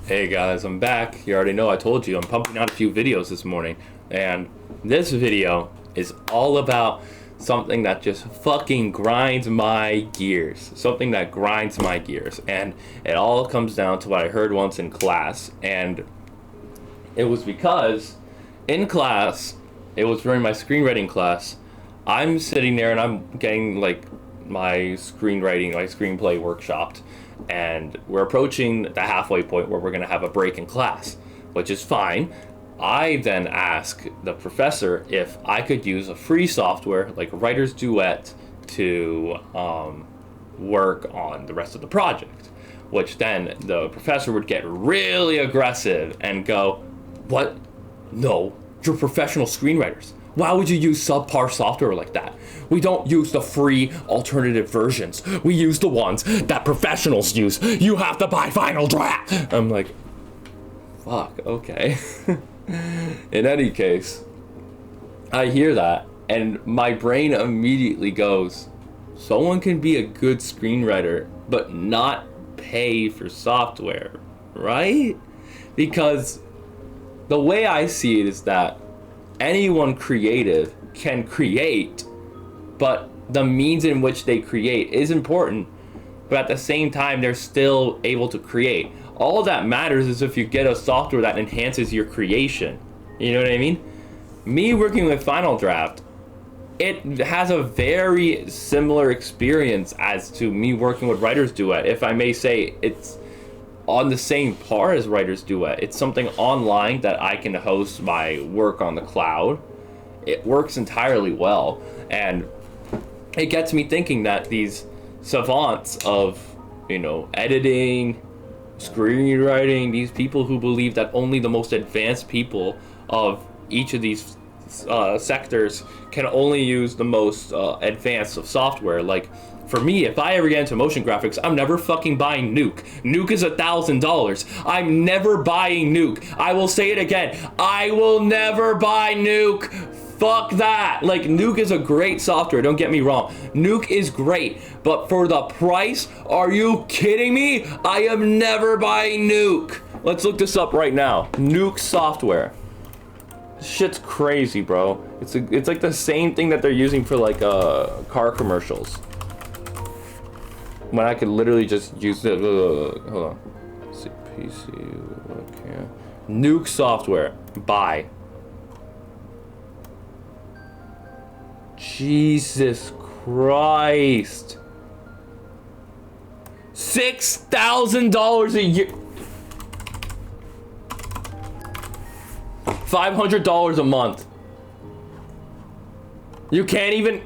Hey guys, I'm back. You already know I told you I'm pumping out a few videos this morning. And this video is all about something that just fucking grinds my gears. Something that grinds my gears. And it all comes down to what I heard once in class. And it was because in class, it was during my screenwriting class, I'm sitting there and I'm getting like my screenwriting, my screenplay workshopped. And we're approaching the halfway point where we're going to have a break in class, which is fine. I then ask the professor if I could use a free software like Writer's Duet to work on the rest of the project, which then the professor would get really aggressive and go, "What? No, you're professional screenwriters. Why would you use subpar software like that? We don't use the free alternative versions. We use the ones that professionals use. You have to buy Final Draft." I'm like, fuck, okay. In any case, I hear that and my brain immediately goes, someone can be a good screenwriter but not pay for software, right? Because the way I see it is that anyone creative can create, but the means in which they create is important, but at the same time they're still able to create. All that matters is if you get a software that enhances your creation. You know what I mean? Me working with Final Draft, it has a very similar experience as to me working with Writer's Duet. If I may say, it's on the same par as Writer's Duet. It's something online that I can host my work on the cloud. It works entirely well, and it gets me thinking that these savants of, editing, screenwriting, these people who believe that only the most advanced people of each of these sectors can only use the most advanced of software. Like, for me, if I ever get into motion graphics, I'm never fucking buying Nuke. Nuke is $1,000. I'm never buying Nuke. I will say it again. I will never buy Nuke. Fuck that. Like, Nuke is a great software, don't get me wrong. Nuke is great, but for the price, are you kidding me? I am never buying Nuke. Let's look this up right now. Nuke software. This shit's crazy, bro. It's like the same thing that they're using for like car commercials. When I could literally just use the hold on. Let's see, PC, okay. Nuke software. Buy. Jesus Christ. $6,000 a year. $500 a month. You can't even.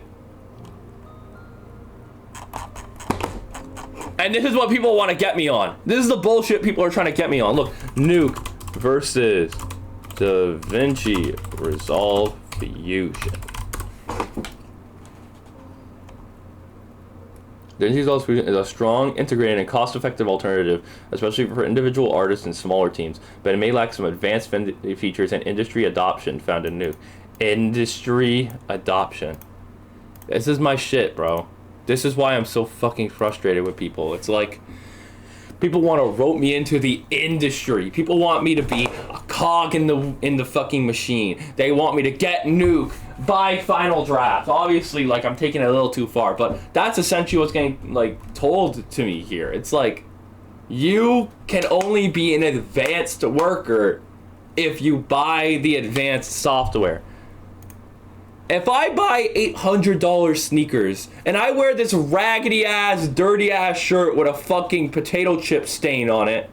And this is what people want to get me on. This is the bullshit people are trying to get me on. Look, Nuke versus DaVinci Resolve Fusion. DaVinci Resolve Fusion is a strong, integrated, and cost-effective alternative, especially for individual artists and smaller teams, but it may lack some advanced features and industry adoption found in Nuke. Industry adoption. This is my shit, bro. This is why I'm so fucking frustrated with people. It's like, people want to rope me into the industry. People want me to be a cog in the fucking machine. They want me to get Nuke, buy Final Draft. Obviously, like, I'm taking it a little too far, but that's essentially what's getting, like, told to me here. It's like, you can only be an advanced worker if you buy the advanced software. If I buy $800 sneakers and I wear this raggedy ass, dirty ass shirt with a fucking potato chip stain on it,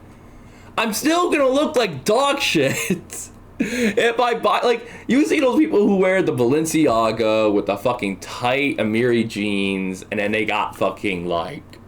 I'm still gonna look like dog shit. If I buy, like, you see those people who wear the Balenciaga with the fucking tight Amiri jeans and then they got fucking like,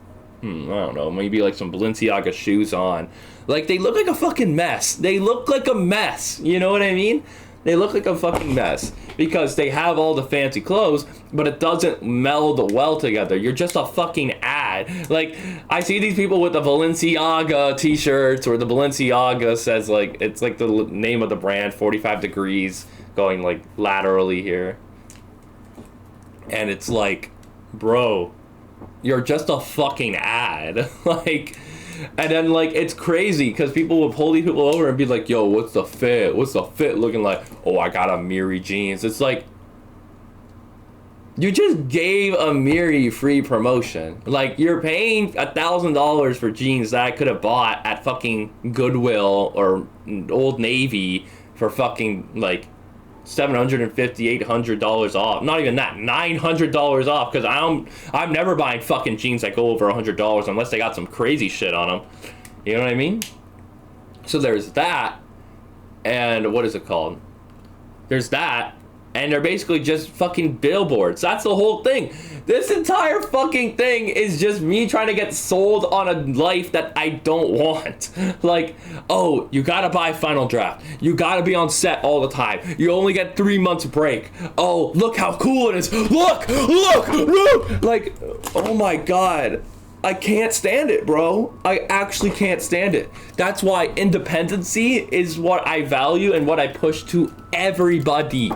I don't know, maybe like some Balenciaga shoes on. Like, they look like a fucking mess. They look like a mess. You know what I mean? They look like a fucking mess because they have all the fancy clothes, but it doesn't meld well together. You're just a fucking ad. Like, I see these people with the Balenciaga t-shirts where the Balenciaga says, like, it's like the name of the brand, 45 degrees, going, like, laterally here. And it's like, bro, you're just a fucking ad. Like, And then like it's crazy because people will pull these people over and be like, yo, what's the fit? What's the fit looking like? Oh, I got a Miri jeans. It's like, you just gave a Miri free promotion. Like, you're paying $1,000 for jeans that I could have bought at fucking Goodwill or Old Navy for fucking like $750, $800 off. Not even that, $900 off, because I'm never buying fucking jeans that go over $100 unless they got some crazy shit on them. You know what I mean? So there's that, and what is it called? There's that. And they're basically just fucking billboards. That's the whole thing. This entire fucking thing is just me trying to get sold on a life that I don't want. Like, oh, you gotta buy Final Draft. You gotta be on set all the time. You only get 3 months break. Oh, look how cool it is. Look. Like, oh my God. I can't stand it, bro. I actually can't stand it. That's why independency is what I value and what I push to everybody.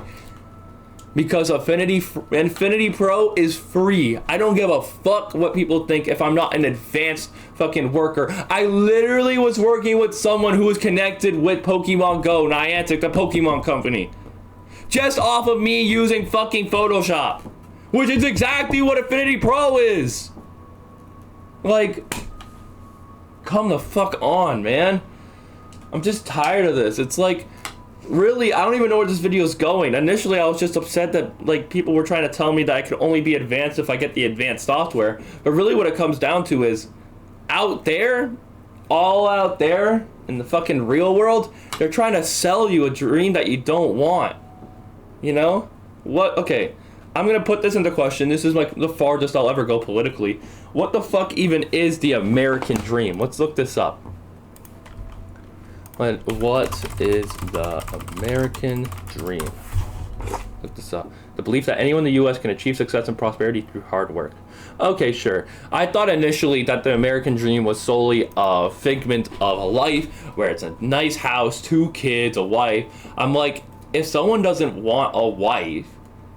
Because Infinity Pro is free. I don't give a fuck what people think if I'm not an advanced fucking worker. I literally was working with someone who was connected with Pokemon Go, Niantic, the Pokemon company. Just off of me using fucking Photoshop. Which is exactly what Infinity Pro is. Like, come the fuck on, man. I'm just tired of this. It's like, really, I don't even know where this video is going. Initially, I was just upset that like people were trying to tell me that I could only be advanced if I get the advanced software. But really what it comes down to is, out there, all out there, in the fucking real world, they're trying to sell you a dream that you don't want. You know? What? Okay, I'm gonna put this into question. This is like the farthest I'll ever go politically. What the fuck even is the American dream? Let's look this up. What is the American dream? Look this up. The belief that anyone in the U.S. can achieve success and prosperity through hard work. Okay, sure. I thought initially that the American dream was solely a figment of a life where it's a nice house, 2 kids, a wife. I'm like, if someone doesn't want a wife,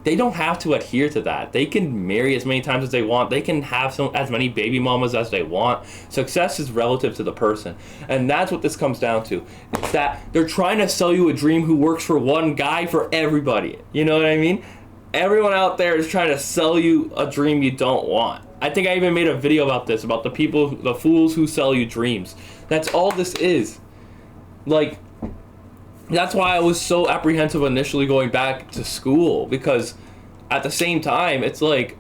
they don't have to adhere to that. They can marry as many times as they want. They can have as many baby mamas as they want. Success is relative to the person. And that's what this comes down to. It's that they're trying to sell you a dream who works for one guy for everybody. You know what I mean? Everyone out there is trying to sell you a dream you don't want. I think I even made a video about this, about the people, the fools who sell you dreams. That's all this is. Like, that's why I was so apprehensive initially going back to school, because at the same time, it's like,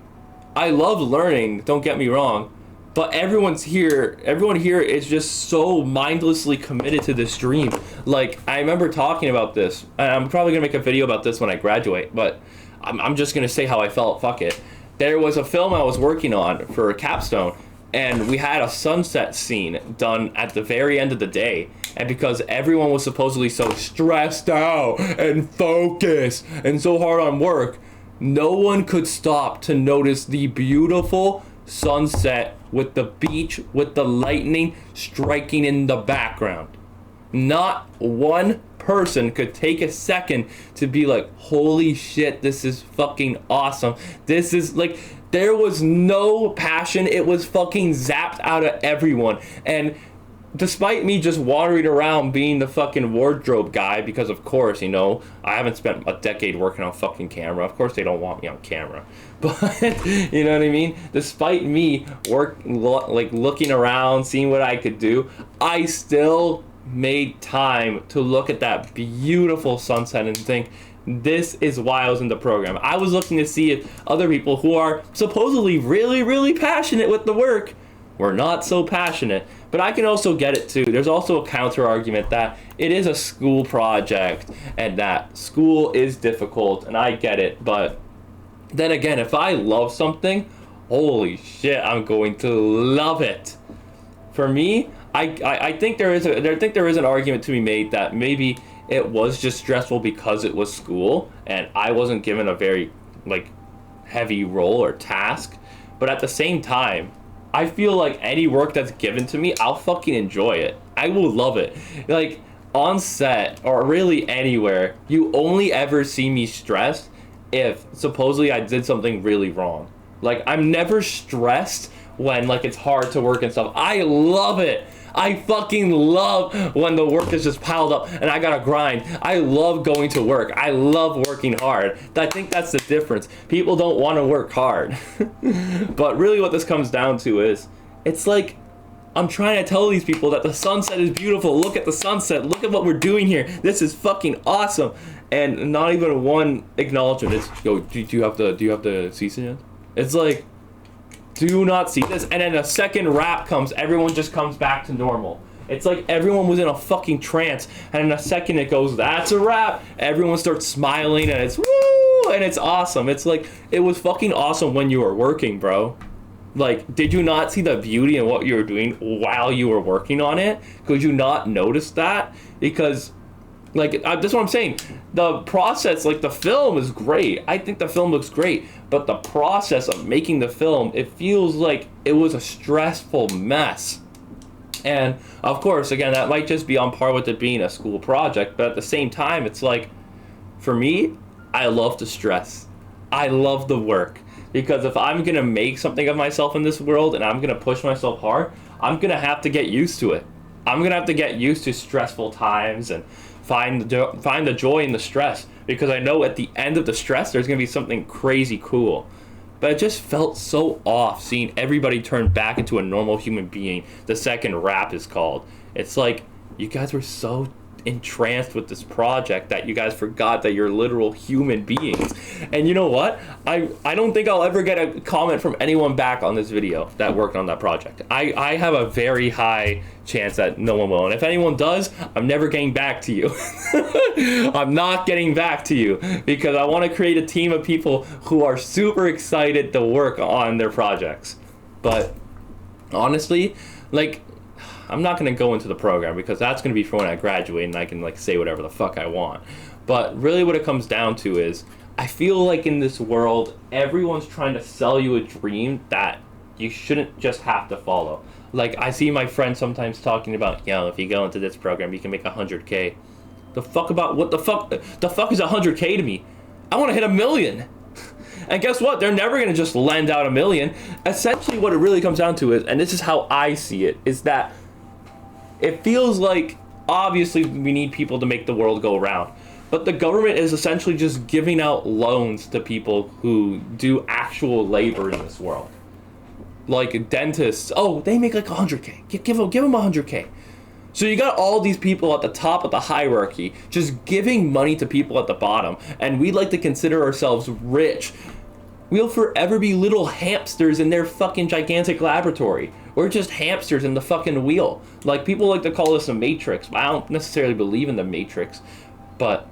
I love learning, don't get me wrong, but everyone here is just so mindlessly committed to this dream. Like, I remember talking about this, and I'm probably gonna make a video about this when I graduate, but I'm just gonna say how I felt, fuck it. There was a film I was working on for a capstone, and we had a sunset scene done at the very end of the day. And because everyone was supposedly so stressed out and focused and so hard on work, no one could stop to notice the beautiful sunset with the beach, with the lightning striking in the background. Not one person could take a second to be like, holy shit, this is fucking awesome. This is like, there was no passion. It was fucking zapped out of everyone. And despite me just wandering around being the fucking wardrobe guy, because of course, you know, I haven't spent a decade working on fucking camera. Of course they don't want me on camera. But, you know what I mean? Despite me looking around, seeing what I could do, I still made time to look at that beautiful sunset and think, this is why I was in the program. I was looking to see if other people who are supposedly really, really passionate with the work were not so passionate. But I can also get it too. There's also a counter argument that it is a school project and that school is difficult, and I get it. But then again, if I love something, holy shit, I'm going to love it. For me, I think there is an argument to be made that maybe it was just stressful because it was school and I wasn't given a very like heavy role or task. But at the same time, I feel like any work that's given to me, I'll fucking enjoy it. I will love it. Like, on set, or really anywhere, you only ever see me stressed if, supposedly, I did something really wrong. Like, I'm never stressed when, like, it's hard to work and stuff. I love it. I fucking love when the work is just piled up and I gotta grind. I love going to work. I love working hard. I think that's the difference. People don't want to work hard. But really what this comes down to is, it's like, I'm trying to tell these people that the sunset is beautiful. Look at the sunset. Look at what we're doing here. This is fucking awesome. And not even one acknowledgement. It's, yo, do you have the season yet? It's like, do not see this. And then a second rap comes, everyone just comes back to normal. It's like everyone was in a fucking trance, and in a second it goes, that's a wrap. Everyone starts smiling, and it's woo, and it's awesome. It's like, it was fucking awesome when you were working, bro. Like, did you not see the beauty in what you were doing while you were working on it? Could you not notice that? Because, like, that's what I'm saying. The process, like, the film is great. I think the film looks great. But the process of making the film, it feels like it was a stressful mess. And, of course, again, that might just be on par with it being a school project. But at the same time, it's like, for me, I love the stress. I love the work. Because if I'm going to make something of myself in this world and I'm going to push myself hard, I'm going to have to get used to it. I'm going to have to get used to stressful times and find the joy in the stress. Because I know at the end of the stress, there's going to be something crazy cool. But it just felt so off seeing everybody turn back into a normal human being the second rap is called. It's like, you guys were so entranced with this project that you guys forgot that you're literal human beings. And you know what? I don't think I'll ever get a comment from anyone back on this video that worked on that project. I have a very high chance that no one will. And if anyone does, I'm never getting back to you. I'm not getting back to you because I want to create a team of people who are super excited to work on their projects. But honestly, like, I'm not going to go into the program because that's going to be for when I graduate and I can, like, say whatever the fuck I want. But really what it comes down to is, I feel like in this world, everyone's trying to sell you a dream that you shouldn't just have to follow. Like, I see my friends sometimes talking about, yo, if you go into this program, you can make 100K. The fuck about, what the fuck is 100K to me? I want to hit 1 million. And guess what? They're never going to just lend out 1 million. Essentially what it really comes down to is, and this is how I see it, is that it feels like, obviously, we need people to make the world go around. But the government is essentially just giving out loans to people who do actual labor in this world. Like dentists, oh, they make like 100K. Give them 100K. So you got all these people at the top of the hierarchy just giving money to people at the bottom. And we like to consider ourselves rich. We'll forever be little hamsters in their fucking gigantic laboratory. We're just hamsters in the fucking wheel. Like, people like to call this a matrix. I don't necessarily believe in the matrix. But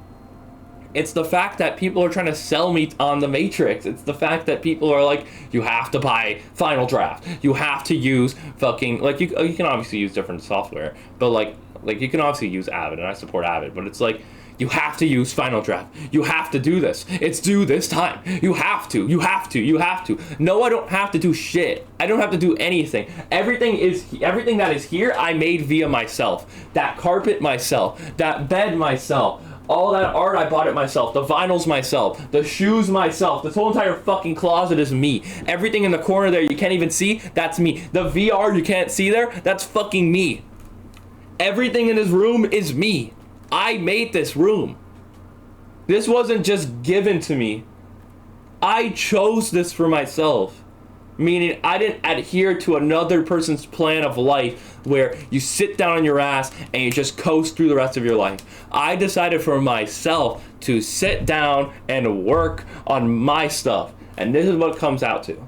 it's the fact that people are trying to sell me on the matrix. It's the fact that people are like, you have to buy Final Draft. You have to use fucking, like, you can obviously use different software. But like you can obviously use Avid, and I support Avid. But it's like, you have to use Final Draft. You have to do this. It's due this time. You have to. No, I don't have to do shit. I don't have to do anything. Everything that is here, I made via myself. That carpet myself. That bed myself. All that art, I bought it myself. The vinyls myself. The shoes myself. This whole entire fucking closet is me. Everything in the corner there you can't even see, that's me. The VR you can't see there, that's fucking me. Everything in this room is me. I made this room. This wasn't just given to me. I chose this for myself. Meaning I didn't adhere to another person's plan of life where you sit down on your ass and you just coast through the rest of your life. I decided for myself to sit down and work on my stuff. And this is what it comes out to.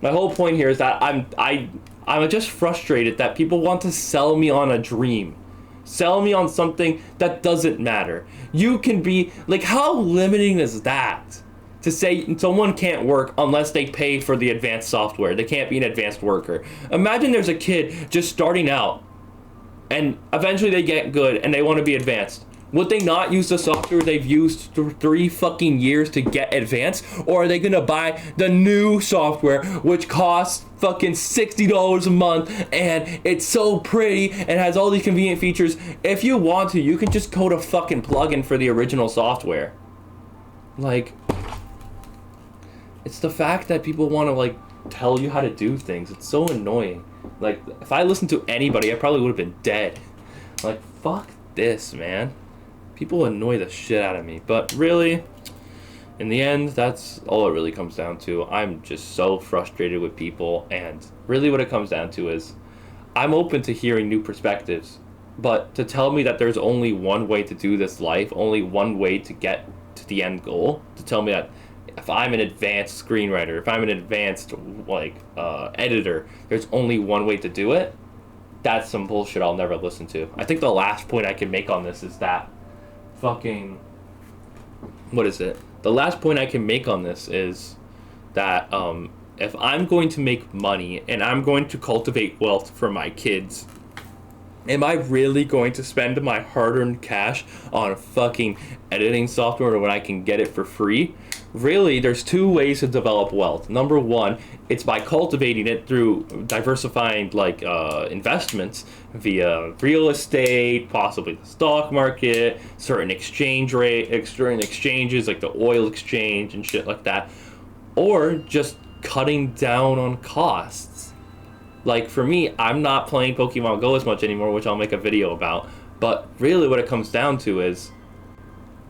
My whole point here is that I'm just frustrated that people want to sell me on a dream. Sell me on something that doesn't matter. You can be, like, how limiting is that? To say someone can't work unless they pay for the advanced software. They can't be an advanced worker. Imagine there's a kid just starting out and eventually they get good and they want to be advanced. Would they not use the software they've used for 3 fucking years to get advanced? Or are they gonna buy the new software which costs fucking $60 a month and it's so pretty and has all these convenient features? If you want to, you can just code a fucking plugin for the original software. Like, it's the fact that people want to, like, tell you how to do things. It's so annoying. Like, if I listened to anybody, I probably would have been dead. Like, fuck this, man. People annoy the shit out of me. But really, in the end, that's all it really comes down to. I'm just so frustrated with people, and really what it comes down to is I'm open to hearing new perspectives, but to tell me that there's only one way to do this life, only one way to get to the end goal, to tell me that if I'm an advanced screenwriter, if I'm an advanced editor, there's only one way to do it, that's some bullshit I'll never listen to. I think the last point I can make on this is that fucking... What is it? The last point I can make on this is that if I'm going to make money and I'm going to cultivate wealth for my kids, am I really going to spend my hard-earned cash on fucking editing software when I can get it for free? Really, there's two ways to develop wealth. Number one, it's by cultivating it through diversifying investments via real estate, possibly the stock market, certain exchanges like the oil exchange and shit like that, or just cutting down on costs. Like, for me, I'm not playing Pokemon Go as much anymore, which I'll make a video about, but really what it comes down to is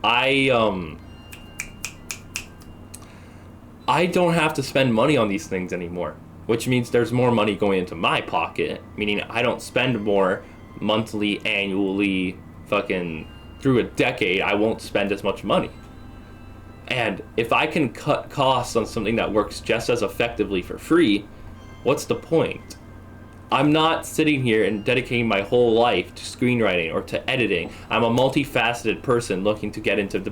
I don't have to spend money on these things anymore, which means there's more money going into my pocket, meaning I don't spend more monthly, annually, fucking through a decade. I won't spend as much money. And if I can cut costs on something that works just as effectively for free, what's the point? I'm not sitting here and dedicating my whole life to screenwriting or to editing. I'm a multifaceted person looking to get into the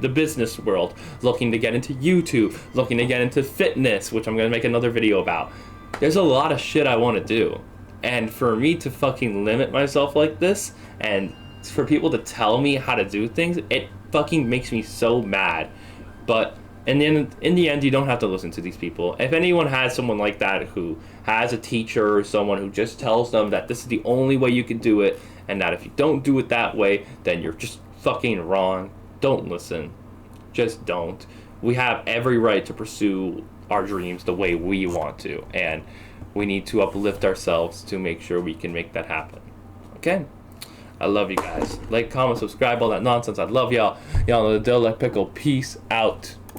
business world, looking to get into YouTube, looking to get into fitness, which I'm going to make another video about. There's a lot of shit I want to do. And for me to fucking limit myself like this, and for people to tell me how to do things, it fucking makes me so mad. But in the end, you don't have to listen to these people. If anyone has someone like that who has a teacher or someone who just tells them that this is the only way you can do it, and that if you don't do it that way, then you're just fucking wrong, don't listen. Just don't. We have every right to pursue our dreams the way we want to, and we need to uplift ourselves to make sure we can make that happen. Okay? I love you guys. Like, comment, subscribe, all that nonsense. I love y'all. Y'all know the deal. Like Pickle. Peace out.